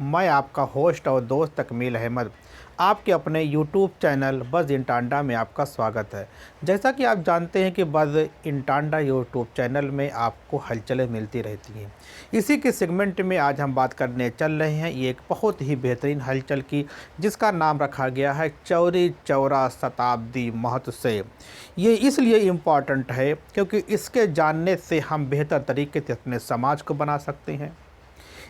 मैं आपका होस्ट और दोस्त तकमील अहमद आपके अपने यूट्यूब चैनल बज़ इन टांडा में आपका स्वागत है। जैसा कि आप जानते हैं कि बज़ इन टांडा यूट्यूब चैनल में आपको हलचलें मिलती रहती हैं। इसी के सेगमेंट में आज हम बात करने चल रहे हैं ये एक बहुत ही बेहतरीन हलचल की, जिसका नाम रखा गया है चौरी चौरा शताब्दी महोत्सव। ये इसलिए इम्पॉर्टेंट है क्योंकि इसके जानने से हम बेहतर तरीके से अपने समाज को बना सकते हैं।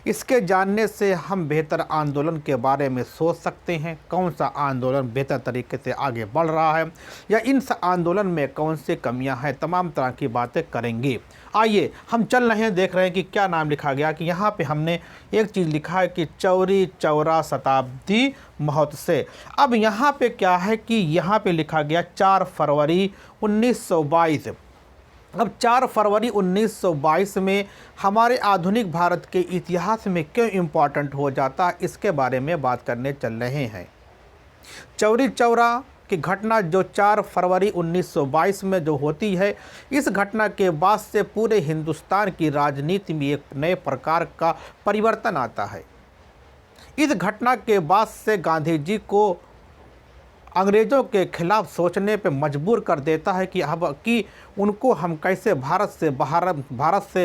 इसके जानने से हम बेहतर आंदोलन के बारे में सोच सकते हैं, कौन सा आंदोलन बेहतर तरीके से आगे बढ़ रहा है या इन आंदोलन में कौन सी कमियां हैं, तमाम तरह की बातें करेंगे। आइए हम चल रहे हैं, देख रहे हैं कि क्या नाम लिखा गया। कि यहाँ पे हमने एक चीज़ लिखा है कि चौरी चौरा शताब्दी महोत्सव। अब यहाँ पे क्या है कि यहाँ पे लिखा गया 4 फरवरी 1922। अब 4 फरवरी 1922 में हमारे आधुनिक भारत के इतिहास में क्यों इम्पॉर्टेंट हो जाता है, इसके बारे में बात करने चल रहे हैं। चौरी चौरा की घटना जो 4 फरवरी 1922 में जो होती है, इस घटना के बाद से पूरे हिंदुस्तान की राजनीति में एक नए प्रकार का परिवर्तन आता है। इस घटना के बाद से गांधी जी को अंग्रेज़ों के खिलाफ सोचने पे मजबूर कर देता है कि उनको हम कैसे भारत से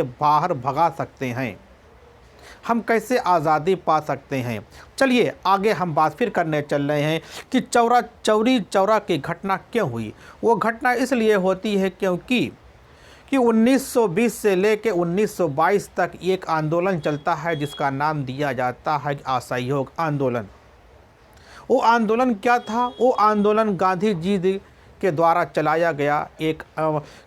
बाहर भगा सकते हैं, हम कैसे आज़ादी पा सकते हैं। चलिए आगे हम बात फिर करने चल रहे हैं कि चौरी चौरा की घटना क्यों हुई। वो घटना इसलिए होती है क्योंकि 1920 से लेकर 1922 तक एक आंदोलन चलता है जिसका नाम दिया जाता है असहयोग आंदोलन। वो आंदोलन क्या था? वो आंदोलन गांधी जी के द्वारा चलाया गया एक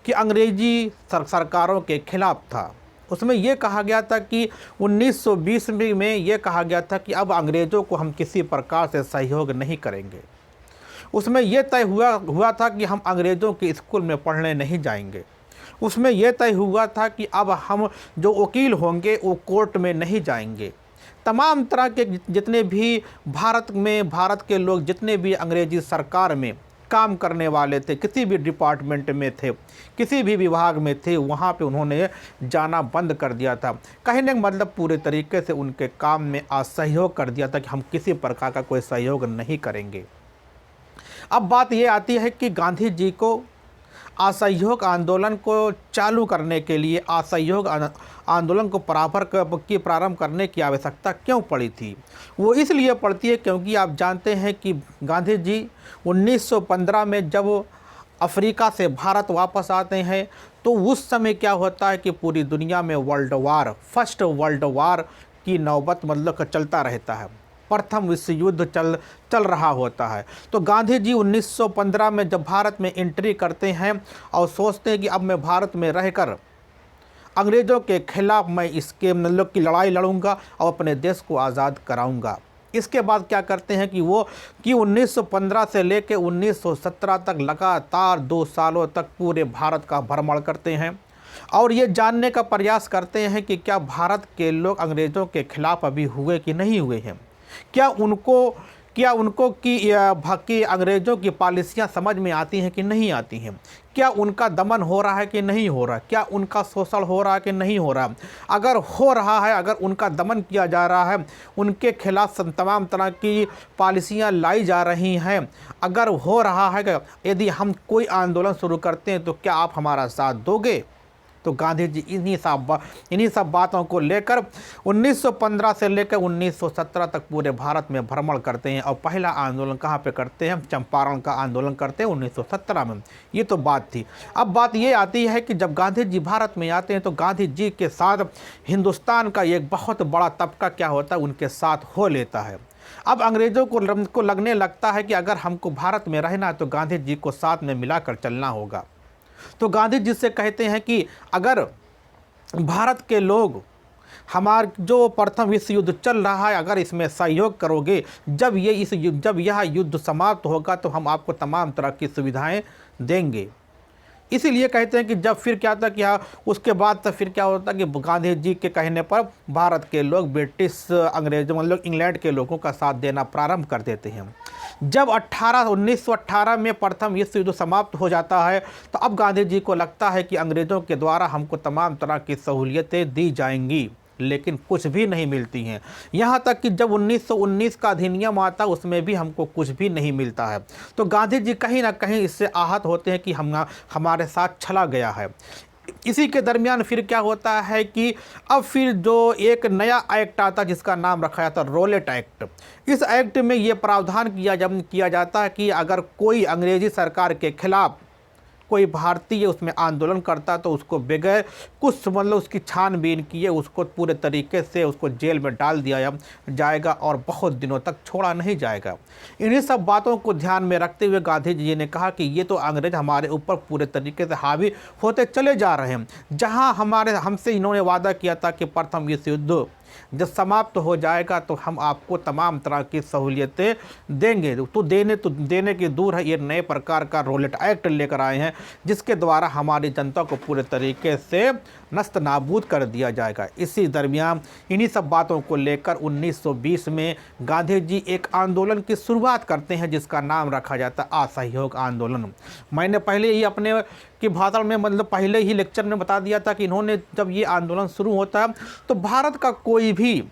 कि अंग्रेजी सरकारों के खिलाफ था। उसमें यह कहा गया था कि 1920 में ये कहा गया था कि अब अंग्रेज़ों को हम किसी प्रकार से सहयोग नहीं करेंगे। उसमें यह तय हुआ था कि हम अंग्रेज़ों के स्कूल में पढ़ने नहीं जाएंगे। उसमें यह तय हुआ था कि अब हम जो वकील होंगे वो कोर्ट में नहीं जाएंगे। तमाम तरह के जितने भी भारत के लोग जितने भी अंग्रेजी सरकार में काम करने वाले थे, किसी भी डिपार्टमेंट में थे, किसी भी विभाग में थे, वहाँ पे उन्होंने जाना बंद कर दिया था। कहने का मतलब पूरे तरीके से उनके काम में असहयोग कर दिया था कि हम किसी प्रकार का कोई सहयोग नहीं करेंगे। अब बात ये आती है कि गांधी जी को असहयोग आंदोलन को चालू करने के लिए, असहयोग आंदोलन को प्रारंभ करने की आवश्यकता क्यों पड़ी थी। वो इसलिए पड़ती है क्योंकि आप जानते हैं कि गांधी जी 1915 में जब अफ्रीका से भारत वापस आते हैं तो उस समय क्या होता है कि पूरी दुनिया में फर्स्ट वर्ल्ड वार की नौबत मतलब चलता रहता है। प्रथम विश्व युद्ध चल रहा होता है। तो गांधी जी 1915 में जब भारत में एंट्री करते हैं और सोचते हैं कि अब मैं भारत में रहकर अंग्रेज़ों के खिलाफ मैं इसके मतलब की लड़ाई लड़ूंगा और अपने देश को आज़ाद कराऊंगा। इसके बाद क्या करते हैं कि 1915 से लेकर 1917 तक लगातार 2 सालों तक पूरे भारत का भ्रमण करते हैं और ये जानने का प्रयास करते हैं कि क्या भारत के लोग अंग्रेज़ों के खिलाफ अभी हुए कि नहीं हुए हैं। क्या उनको कि अंग्रेज़ों की पॉलिसियां समझ में आती हैं कि नहीं आती हैं। क्या उनका दमन हो रहा है कि नहीं हो रहा, क्या उनका शोषण हो रहा है कि नहीं हो रहा। अगर हो रहा है, अगर उनका दमन किया जा रहा है, उनके खिलाफ तमाम तरह की पॉलिसियां लाई जा रही हैं, अगर हो रहा है, यदि हम कोई आंदोलन शुरू करते हैं तो क्या आप हमारा साथ दोगे। तो गांधी जी इन्हीं सब बातों को लेकर 1915 से लेकर 1917 तक पूरे भारत में भ्रमण करते हैं और पहला आंदोलन कहाँ पे करते हैं? चंपारण का आंदोलन करते हैं 1917 में। ये तो बात थी। अब बात ये आती है कि जब गांधी जी भारत में आते हैं तो गांधी जी के साथ हिंदुस्तान का एक बहुत बड़ा तबका क्या होता है, उनके साथ हो लेता है। अब अंग्रेज़ों को लगने लगता है कि अगर हमको भारत में रहना है तो गांधी जी को साथ में मिलाकर चलना होगा। तो गांधी जी से कहते हैं कि अगर भारत के लोग हमारा जो प्रथम विश्व युद्ध चल रहा है, अगर इसमें सहयोग करोगे, जब यह युद्ध समाप्त होगा तो हम आपको तमाम तरह की सुविधाएं देंगे। इसीलिए कहते हैं कि जब फिर क्या था कि उसके बाद तो फिर क्या होता कि गांधी जी के कहने पर भारत के लोग ब्रिटिश अंग्रेज़ों मतलब इंग्लैंड के लोगों का साथ देना प्रारंभ कर देते हैं। जब 1918 में प्रथम विश्व युद्ध समाप्त हो जाता है तो अब गांधी जी को लगता है कि अंग्रेज़ों के द्वारा हमको तमाम तरह की सहूलियतें दी जाएंगी। लेकिन कुछ भी नहीं मिलती हैं। यहाँ तक कि जब 1919 का अधिनियम आता उसमें भी हमको कुछ भी नहीं मिलता है। तो गांधी जी कहीं ना कहीं इससे आहत होते हैं कि हमारे साथ छला गया है। इसी के दरमियान फिर क्या होता है कि अब फिर जो एक नया एक्ट आता जिसका नाम रखा जाता रोलेट एक्ट। इस एक्ट में ये प्रावधान किया जाता है कि अगर कोई अंग्रेजी सरकार के खिलाफ कोई भारतीय उसमें आंदोलन करता तो उसको बगैर कुछ मतलब उसकी छानबीन किए उसको पूरे तरीके से उसको जेल में डाल दिया जाएगा और बहुत दिनों तक छोड़ा नहीं जाएगा। इन्हीं सब बातों को ध्यान में रखते हुए गांधी जी ने कहा कि ये तो अंग्रेज हमारे ऊपर पूरे तरीके से हावी होते चले जा रहे हैं। जहां हमसे इन्होंने वादा किया था कि प्रथम विश्व युद्ध जब समाप्त हो जाएगा तो हम आपको तमाम तरह की सहूलियतें देंगे, तो देने की दूर है, ये नए प्रकार का रोलेट एक्ट लेकर आए हैं जिसके द्वारा हमारी जनता को पूरे तरीके से नस्त नाबूद कर दिया जाएगा। इसी दरमियान इन्हीं सब बातों को लेकर 1920 में गांधी जी एक आंदोलन की शुरुआत करते हैं जिसका नाम रखा जाता है असहयोग आंदोलन। मैंने पहले ही अपने की भाषण में मतलब पहले ही लेक्चर में बता दिया था कि इन्होंने जब ये आंदोलन शुरू होता है तो भारत का कोई भी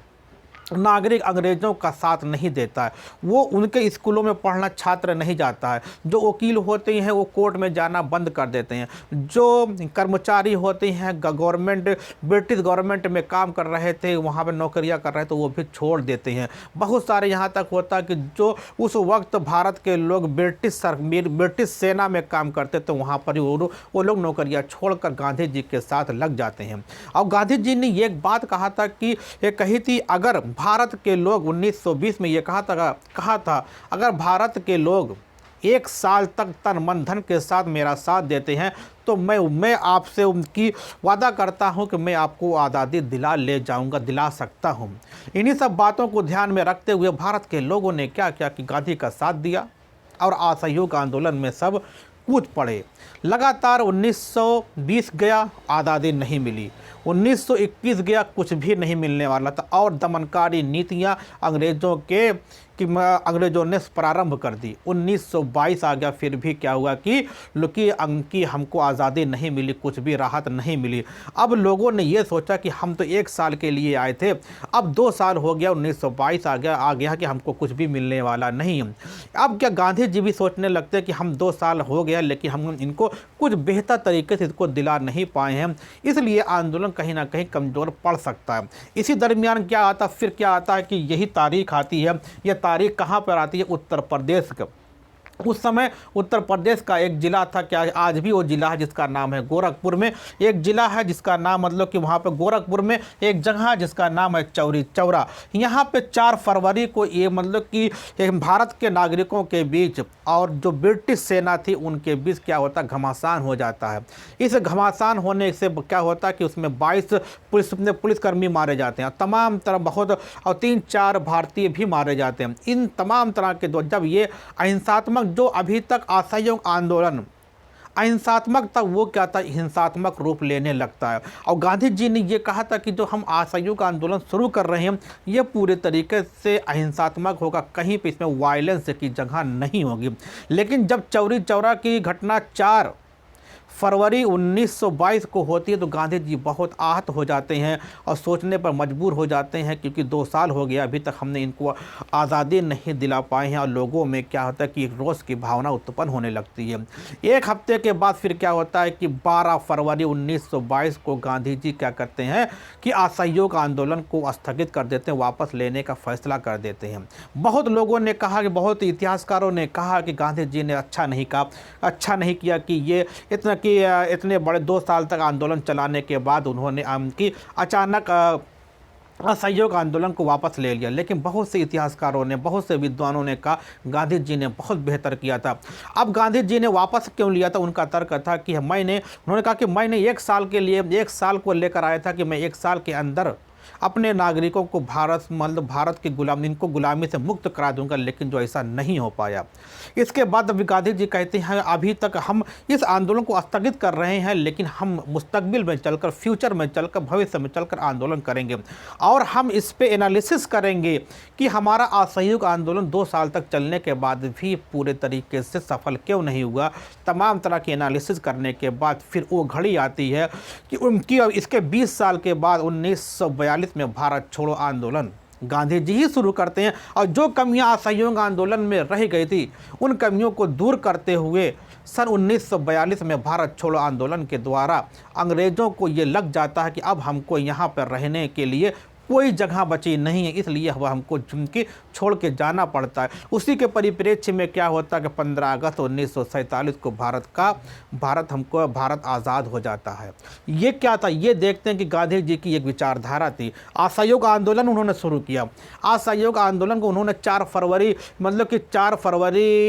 नागरिक अंग्रेज़ों का साथ नहीं देता है। वो उनके स्कूलों में पढ़ना छात्र नहीं जाता है। जो वकील होते हैं वो कोर्ट में जाना बंद कर देते हैं। जो कर्मचारी होते हैं गवर्नमेंट ब्रिटिश गवर्नमेंट में काम कर रहे थे वहाँ पर नौकरियाँ कर रहे थे तो वो भी छोड़ देते हैं। बहुत सारे यहाँ तक होता है कि जो उस वक्त भारत के लोग ब्रिटिश सेना में काम करते थे वहाँ पर वो लोग नौकरियाँ छोड़कर गांधी जी के साथ लग जाते हैं। और गांधी जी ने ये एक बात कहा था कि ये कही थी अगर भारत के लोग 1920 में ये कहा था अगर भारत के लोग 1 साल तक तन मन धन के साथ मेरा साथ देते हैं तो मैं आपसे उनकी वादा करता हूं कि मैं आपको आज़ादी दिला सकता हूं। इन्हीं सब बातों को ध्यान में रखते हुए भारत के लोगों ने क्या किया कि गांधी का साथ दिया और असहयोग आंदोलन में सब कूद पड़े। लगातार 1920 गया, आज़ादी नहीं मिली। 1921 गया, कुछ भी नहीं मिलने वाला था और दमनकारी नीतियां अंग्रेज़ों ने प्रारंभ कर दी। 1922 आ गया, फिर भी क्या हुआ कि हमको आज़ादी नहीं मिली, कुछ भी राहत नहीं मिली। अब लोगों ने ये सोचा कि हम तो 1 साल के लिए आए थे, अब 2 साल हो गया, 1922 आ गया कि हमको कुछ भी मिलने वाला नहीं। अब क्या गांधी जी भी सोचने लगते हैं कि हम 2 साल हो गया लेकिन हम इनको कुछ बेहतर तरीके से इसको दिला नहीं पाए हैं, इसलिए आंदोलन कहीं ना कहीं कमज़ोर पड़ सकता है। इसी दरमियान क्या आता है कि यही तारीख आती है। यह तारीख कहाँ पर आती है? उत्तर प्रदेश का। उस समय उत्तर प्रदेश का एक ज़िला था, क्या आज भी वो ज़िला है जिसका नाम है गोरखपुर में एक ज़िला है जिसका नाम मतलब कि वहाँ पे गोरखपुर में एक जगह है जिसका नाम है चौरी चौरा। यहाँ पे 4 फरवरी को ये मतलब कि भारत के नागरिकों के बीच और जो ब्रिटिश सेना थी उनके बीच क्या होता घमासान हो जाता है। इस घमासान होने से क्या होता है कि उसमें 22 पुलिसकर्मी मारे जाते हैं, तमाम तरह बहुत और 3-4 भारतीय भी मारे जाते हैं। इन तमाम तरह के जब ये अहिंसात्मक जो अभी तक असहयोग आंदोलन अहिंसात्मक था वो क्या था हिंसात्मक रूप लेने लगता है। और गांधी जी ने ये कहा था कि जो हम असहयोग आंदोलन शुरू कर रहे हैं ये पूरे तरीके से अहिंसात्मक होगा, कहीं पे इसमें वायलेंस की जगह नहीं होगी। लेकिन जब चौरी चौरा की घटना 4 फरवरी 1922 को होती है तो गांधी जी बहुत आहत हो जाते हैं और सोचने पर मजबूर हो जाते हैं क्योंकि 2 साल हो गया अभी तक हमने इनको आज़ादी नहीं दिला पाए हैं। और लोगों में क्या होता है कि एक रोष की भावना उत्पन्न होने लगती है। 1 हफ्ते के बाद फिर क्या होता है कि 12 फरवरी 1922 को गांधी जी क्या करते हैं कि असहयोग आंदोलन को स्थगित कर देते हैं, वापस लेने का फैसला कर देते हैं। बहुत लोगों ने कहा कि बहुत इतिहासकारों ने कहा कि गांधी जी ने अच्छा नहीं किया कि इतने बड़े 2 साल तक आंदोलन चलाने के बाद उन्होंने अचानक असहयोग आंदोलन को वापस ले लिया। लेकिन बहुत से इतिहासकारों ने बहुत से विद्वानों ने कहा गांधी जी ने बहुत बेहतर किया था। अब गांधी जी ने वापस क्यों लिया था? उनका तर्क था कि उन्होंने कहा कि मैंने 1 साल के लिए 1 साल को लेकर आया था कि मैं 1 साल के अंदर अपने नागरिकों को भारत की गुलामी से मुक्त करा दूंगा, लेकिन जो ऐसा नहीं हो पाया। इसके बाद अभी गांधी जी कहते हैं अभी तक हम इस आंदोलन को स्थगित कर रहे हैं लेकिन हम मुस्तकबिल में चलकर फ्यूचर में चलकर भविष्य में चलकर आंदोलन करेंगे और हम इस पे एनालिसिस करेंगे कि हमारा असहयोग आंदोलन 2 साल तक चलने के बाद भी पूरे तरीके से सफल क्यों नहीं हुआ। तमाम तरह की एनालिसिस करने के बाद फिर वो घड़ी आती है कि इसके 20 साल के बाद 1942 1942 में भारत छोड़ो आंदोलन गांधी जी ही शुरू करते हैं और जो कमियां असहयोग आंदोलन में रह गई थी उन कमियों को दूर करते हुए सन 1942 में भारत छोड़ो आंदोलन के द्वारा अंग्रेज़ों को ये लग जाता है कि अब हमको यहाँ पर रहने के लिए कोई जगह बची नहीं है, इसलिए वह हमको झुमकी छोड़ के जाना पड़ता है। उसी के परिप्रेक्ष्य में क्या होता है कि 15 अगस्त 1947 को भारत आज़ाद हो जाता है। ये क्या था, ये देखते हैं कि गांधी जी की एक विचारधारा थी। असहयोग आंदोलन उन्होंने शुरू किया। असहयोग आंदोलन को उन्होंने 4 फरवरी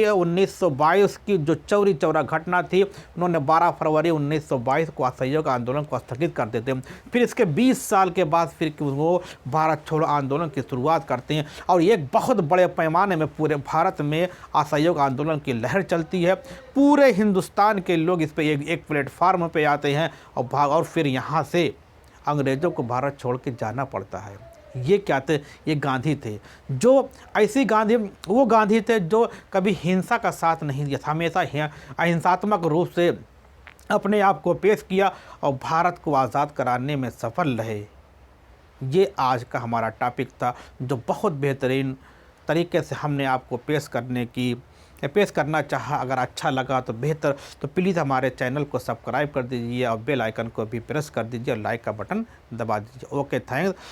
1922 की जो चौरी चौरा घटना थी, उन्होंने 12 फरवरी 1922 को असहयोग आंदोलन को स्थगित कर देते हैं। फिर इसके 20 साल के बाद फिर वो भारत छोड़ो आंदोलन की शुरुआत करते हैं और एक बहुत बड़े पैमाने में पूरे भारत में असहयोग आंदोलन की लहर चलती है। पूरे हिंदुस्तान के लोग इस पे एक प्लेटफार्म पे आते हैं और फिर यहाँ से अंग्रेज़ों को भारत छोड़ के जाना पड़ता है। ये क्या थे, ये गांधी थे जो ऐसी वो गांधी थे जो कभी हिंसा का साथ नहीं दिया, हमेशा अहिंसात्मक रूप से अपने आप को पेश किया और भारत को आज़ाद कराने में सफल रहे। ये आज का हमारा टॉपिक था जो बहुत बेहतरीन तरीके से हमने आपको पेश करना चाहा। अगर अच्छा लगा तो बेहतर, तो प्लीज़ हमारे चैनल को सब्सक्राइब कर दीजिए और बेल आइकन को भी प्रेस कर दीजिए और लाइक का बटन दबा दीजिए। Okay, thanks.